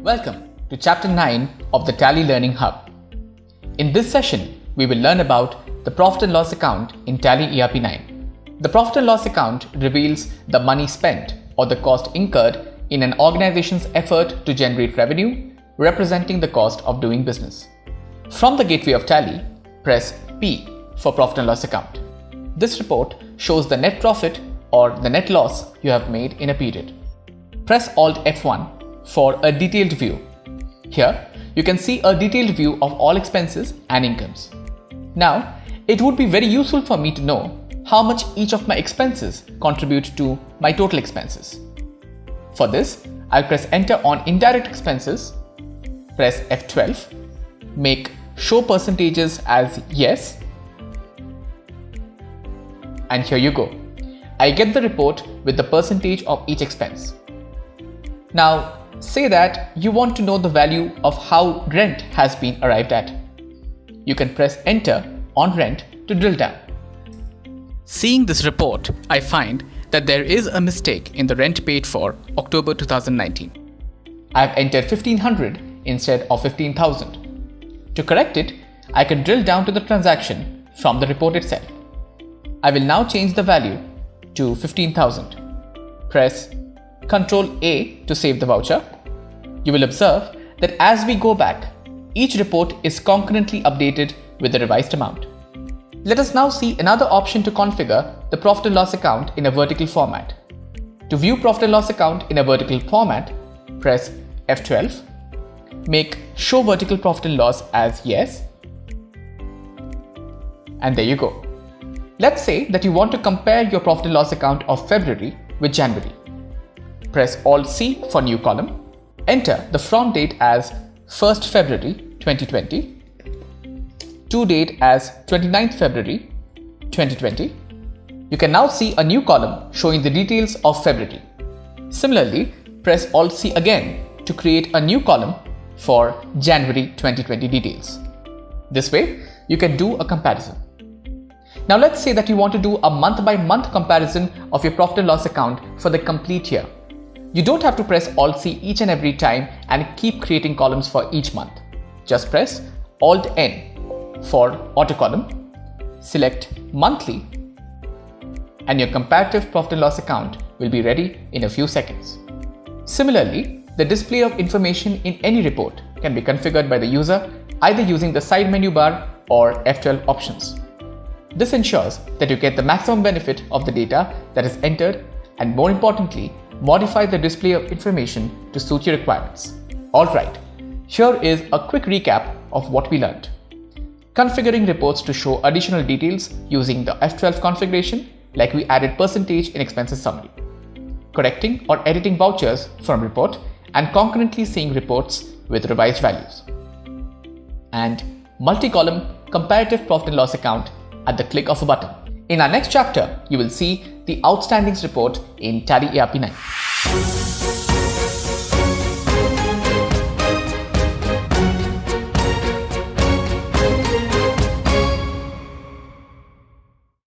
Welcome to Chapter 9 of the Tally Learning Hub. In this session, we will learn about the Profit and Loss account in Tally ERP 9. The Profit and Loss account reveals the money spent or the cost incurred in an organization's effort to generate revenue, representing the cost of doing business. From the gateway of Tally, press P for Profit and Loss account. This report shows the net profit or the net loss you have made in a period. Press Alt F1 for a detailed view. Here, you can see a detailed view of all expenses and incomes. Now, it would be very useful for me to know how much each of my expenses contribute to my total expenses. For this, I'll press Enter on indirect expenses, press F12, make show percentages as yes, and here you go. I get the report with the percentage of each expense. Now, say that you want to know the value of how rent has been arrived at. You can press Enter on rent to drill down. Seeing this report, I find that there is a mistake in the rent paid for October 2019. I have entered 1500 instead of 15,000. To correct it, I can drill down to the transaction from the report itself. I will now change the value to 15,000. Press Ctrl A to save the voucher. You will observe that as we go back, each report is concurrently updated with the revised amount. Let us now see another option to configure the Profit and Loss account in a vertical format. To view Profit and Loss account in a vertical format, press F12, make Show Vertical Profit and Loss as yes, and there you go. Let's say that you want to compare your Profit and Loss account of February with January. Press Alt C for new column. Enter the from date as 1st February 2020, to date as 29th February 2020. You can now see a new column showing the details of February. Similarly, press Alt C again to create a new column for January 2020 details. This way, you can do a comparison. Now let's say that you want to do a month-by-month comparison of your Profit and Loss account for the complete year. You don't have to press Alt C each and every time and keep creating columns for each month. Just press Alt N for auto column, select monthly, and your comparative Profit and Loss account will be ready in a few seconds. Similarly, the display of information in any report can be configured by the user either using the side menu bar or F12 options. This ensures that you get the maximum benefit of the data that is entered and, more importantly, modify the display of information to suit your requirements. Alright, here is a quick recap of what we learned. Configuring reports to show additional details using the F12 configuration, like we added percentage in expenses summary. Correcting or editing vouchers from report and concurrently seeing reports with revised values. And multi-column comparative Profit and Loss account at the click of a button. In our next chapter, you will see the outstandings report in Tally ERP 9.